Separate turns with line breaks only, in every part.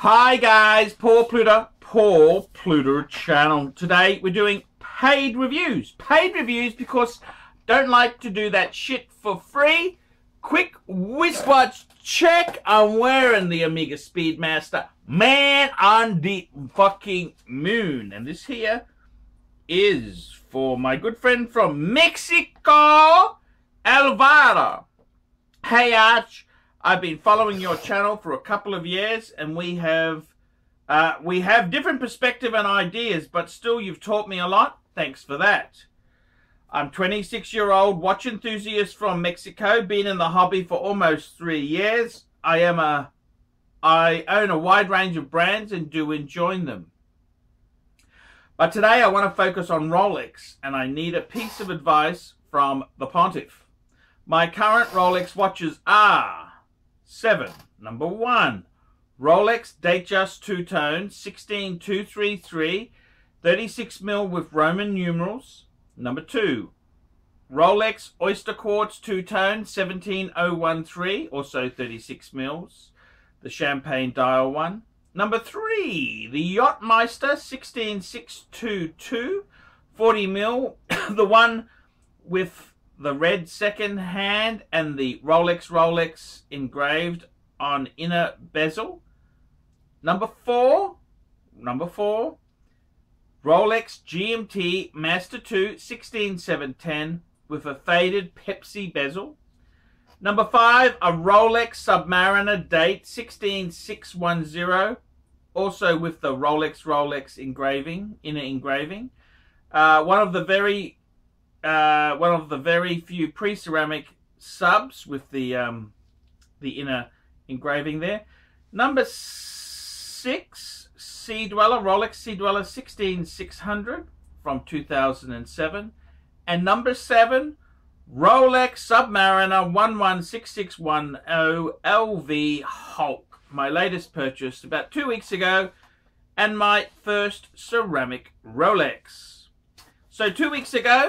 Hi guys, Paul Pluter channel. Today we're doing paid reviews. Paid reviews because don't like to do that shit for free. Quick wristwatch check. I'm wearing the Omega Speedmaster Man on the fucking Moon. And this here is for my good friend from Mexico, Elvira. Hey Arch. I've been following your channel for a couple of years, and we have different perspective and ideas, but still you've taught me a lot. Thanks for that. I'm 26-year-old watch enthusiast from Mexico, been in the hobby for almost 3 years. I own a wide range of brands and do enjoy them. But today I want to focus on Rolex, and I need a piece of advice from the Pontiff. My current Rolex watches are 7. Number 1, Rolex Datejust two-tone 16233, 36mm with Roman numerals. Number 2, Rolex Oyster Quartz two-tone 17013, also 36mm, the champagne dial one. Number 3, the Yachtmeister 16622, 40mm, the one with the red second hand and the Rolex engraved on inner bezel. Number 4, Rolex GMT Master 2 16710 with a faded Pepsi bezel. Number 5, a Rolex Submariner Date 16610, also with the Rolex engraving, inner engraving. One of the very few pre-ceramic subs with the inner engraving there. Number 6, Sea Dweller, Rolex Sea Dweller 16600 from 2007. And number 7, Rolex Submariner 116610 LV Hulk. My latest purchase about 2 weeks ago, and my first ceramic Rolex. So 2 weeks ago,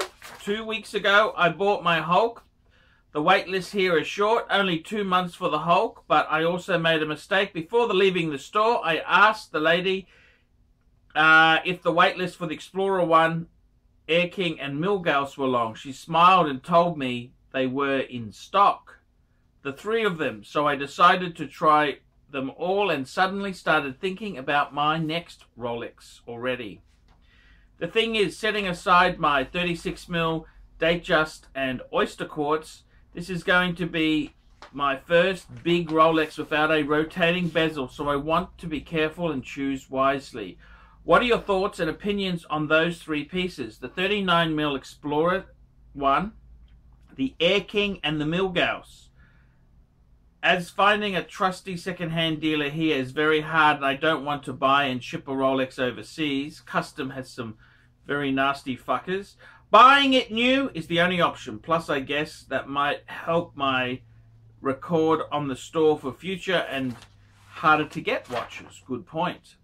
I bought my Hulk. The wait list here is short, only 2 months for the Hulk, but I also made a mistake. Before leaving the store, I asked the lady if the wait list for the Explorer 1, Air King and Milgauss were long. She smiled and told me they were in stock, the 3 of them. So I decided to try them all and suddenly started thinking about my next Rolex already. The thing is, setting aside my 36mm Datejust and Oyster Quartz, this is going to be my first big Rolex without a rotating bezel, so I want to be careful and choose wisely. What are your thoughts and opinions on those 3 pieces? The 39mm Explorer 1, the Air King and the Milgauss. As finding a trusty second-hand dealer here is very hard, and I don't want to buy and ship a Rolex overseas. Custom has some very nasty fuckers. Buying it new is the only option. Plus, I guess that might help my record on the store for future and harder to get watches. Good point.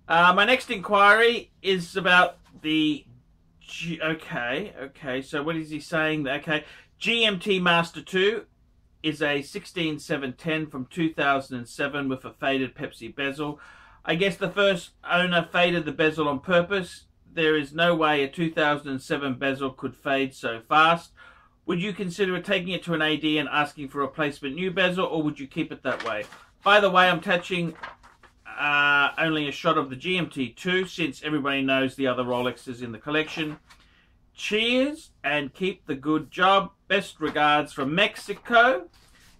My next inquiry is about the... Okay, so what is he saying? Okay, GMT Master 2 is a 16710 from 2007 with a faded Pepsi bezel. I guess the first owner faded the bezel on purpose. There is no way a 2007 bezel could fade so fast. Would you consider taking it to an AD and asking for a replacement new bezel, or would you keep it that way? By the way, I'm touching only a shot of the GMT 2 since everybody knows the other Rolexes in the collection. Cheers and keep the good job. Best regards from Mexico.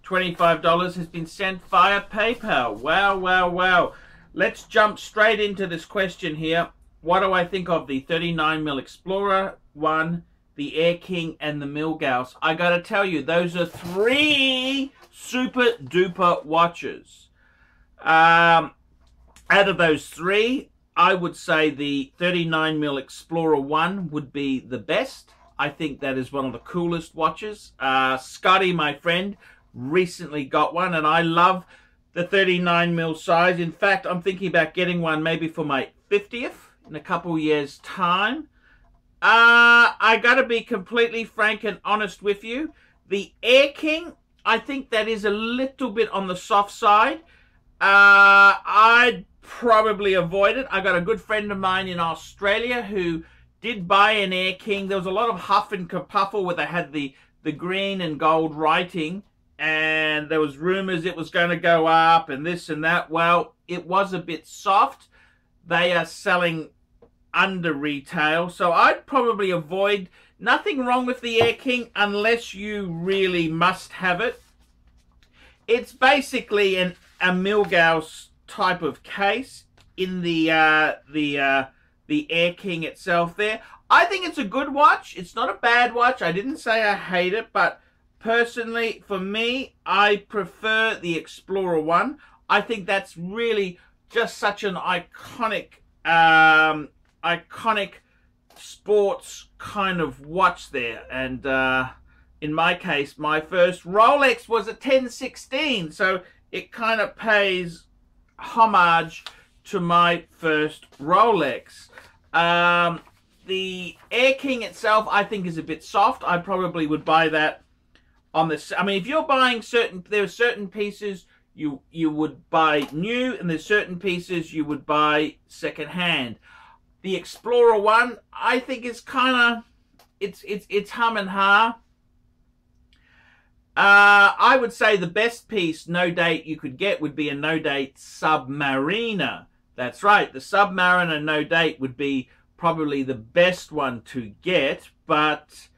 $25 has been sent via PayPal. Wow. Let's jump straight into this question here. What do I think of the 39mm Explorer 1, the Air King and the Milgauss? I gotta tell you, those are 3 super duper watches. Out of those 3, I would say the 39mm Explorer 1 would be the best. I think that is one of the coolest watches. Scotty, my friend, recently got one, and I love the 39mm size. In fact, I'm thinking about getting one maybe for my 50th in a couple years' time. I gotta be completely frank and honest with you. The Air King, I think that is a little bit on the soft side. I probably avoid it. I got a good friend of mine in Australia who did buy an Air King. There was a lot of huff and kerfuffle where they had the green and gold writing, and there was rumors it was going to go up and this and that. Well, it was a bit soft. They are selling under retail, so I'd probably avoid. Nothing wrong with the Air King unless you really must have it. It's basically a Milgauss type of case in the Air King itself there. I think it's a good watch. It's not a bad watch. I didn't say I hate it, but personally, for me, I prefer the Explorer 1. I think that's really just such an iconic sports kind of watch there. And in my case, my first Rolex was a 1016, so it kind of pays homage to my first Rolex. The Air King itself, I think, is a bit soft. I probably would buy that on the... I mean, if you're buying there are certain pieces you would buy new, and there's certain pieces you would buy second hand. The Explorer 1, I think, is kind of... It's hum and ha. I would say the best piece, no date, you could get would be a no date Submariner. That's right, the Submariner no date would be probably the best one to get. But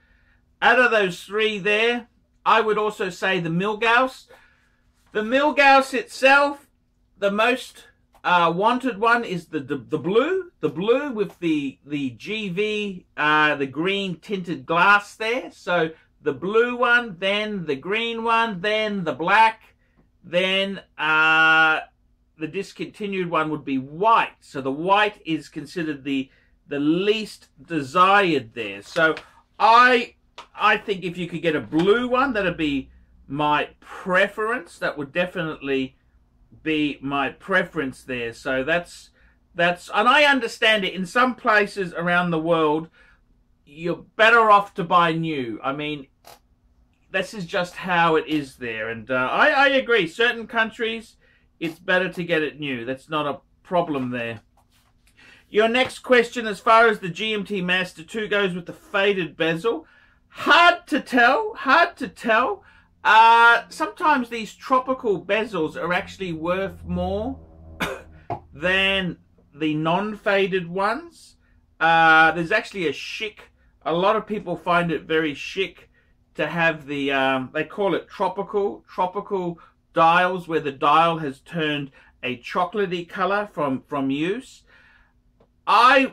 out of those three there, I would also say the Milgauss. The Milgauss itself, the most wanted one is the blue. The blue with the GV, the green tinted glass there. So the blue one, then the green one, then the black, then the discontinued one would be white. So the white is considered the least desired there. So I think if you could get a blue one, that'd be my preference. That would definitely be my preference there. So that's and I understand it. In some places around the world, you're better off to buy new. I mean, this is just how it is there. And I agree. Certain countries, it's better to get it new. That's not a problem there. Your next question, as far as the GMT Master 2 goes with the faded bezel, hard to tell. Hard to tell. Sometimes these tropical bezels are actually worth more than the non-faded ones. There's actually a lot of people find it very chic to have the, they call it tropical dials, where the dial has turned a chocolatey color from use. I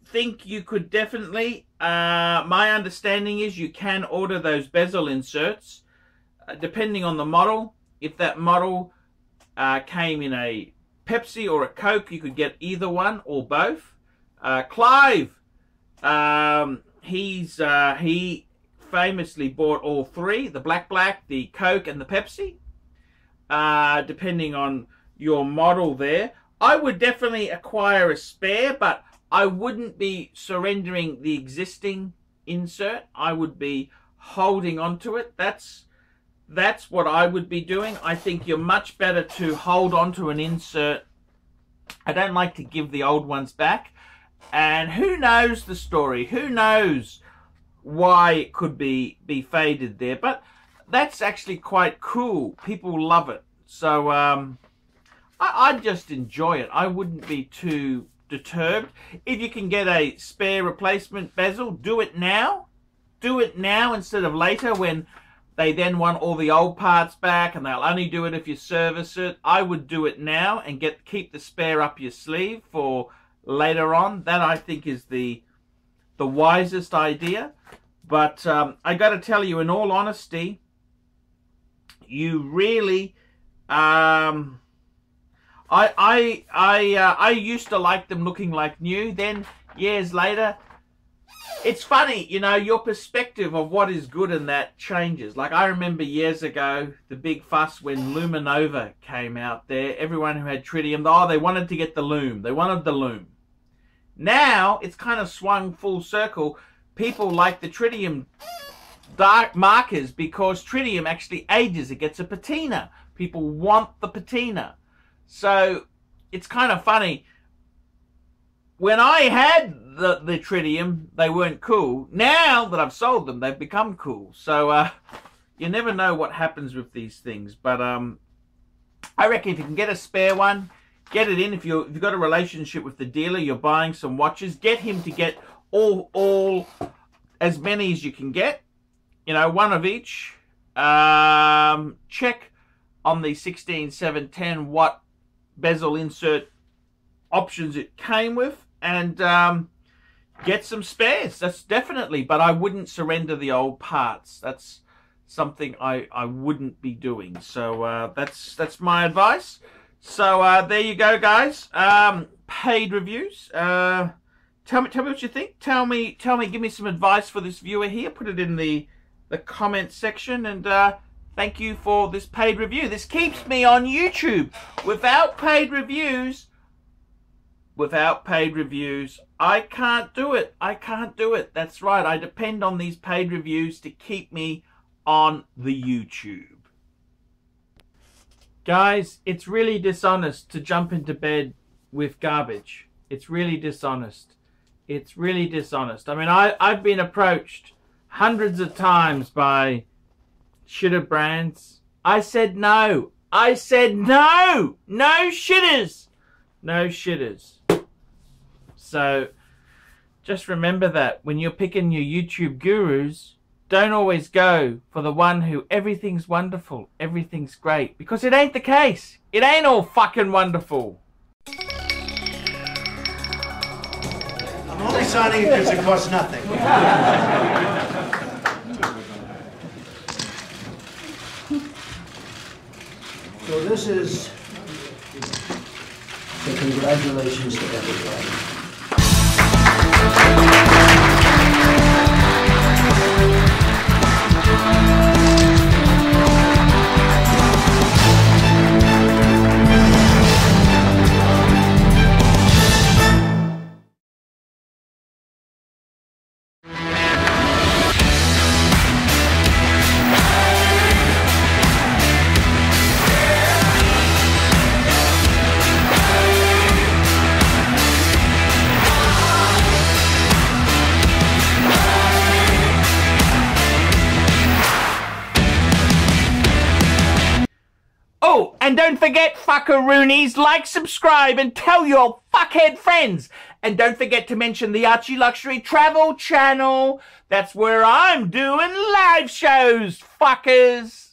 think you could definitely, my understanding is you can order those bezel inserts, depending on the model. If that model came in a Pepsi or a Coke, you could get either one or both. Clive, he famously bought all three, the black, the Coke and the Pepsi, depending on your model there. I would definitely acquire a spare, but I wouldn't be surrendering the existing insert. I would be holding on to it. That's what I would be doing. I think you're much better to hold on to an insert. I don't like to give the old ones back. And who knows the story? Who knows why it could be faded there? But that's actually quite cool. People love it. So I'd just enjoy it. I wouldn't be too deterred. If you can get a spare replacement bezel, do it now. Do it now instead of later, when they then want all the old parts back and they'll only do it if you service it. I would do it now and keep the spare up your sleeve for later on. That, I think, is the wisest idea. But I got to tell you, in all honesty, you really, I used to like them looking like new. Then years later, it's funny, you know, your perspective of what is good and that changes. Like, I remember years ago, the big fuss when Luminova came out there. Everyone who had tritium, oh, they wanted to get the Lume. They wanted the Lume. Now, it's kind of swung full circle. People like the tritium dark markers because tritium actually ages. It gets a patina. People want the patina. So it's kind of funny. When I had the tritium, they weren't cool. Now that I've sold them, they've become cool. So you never know what happens with these things. But I reckon if you can get a spare one, get it in. If you've got a relationship with the dealer, you're buying some watches, get him to get all as many as you can get. You know, one of each. Check on the 16, 7, 10 watt bezel insert options it came with, and get some spares. That's definitely, but I wouldn't surrender the old parts. That's something I wouldn't be doing. So that's my advice. So there you go, guys. Paid reviews. Tell me what you think. Tell me, give me some advice for this viewer here. Put it in the comment section, and thank you for this paid review. This keeps me on YouTube. Without paid reviews, I can't do it. I can't do it. That's right. I depend on these paid reviews to keep me on the YouTube. Guys, it's really dishonest to jump into bed with garbage. It's really dishonest. It's really dishonest. I mean, I've been approached hundreds of times by shitter brands. I said no. I said no. No shitters. No shitters. So just remember that when you're picking your YouTube gurus, don't always go for the one who everything's wonderful, everything's great, because it ain't the case. It ain't all fucking wonderful.
I'm only signing it because it costs nothing. So this is the congratulations to everybody.
Oh, and don't forget, fuckaroonies, like, subscribe, and tell your fuckhead friends. And don't forget to mention the Archie Luxury Travel channel. That's where I'm doing live shows, fuckers.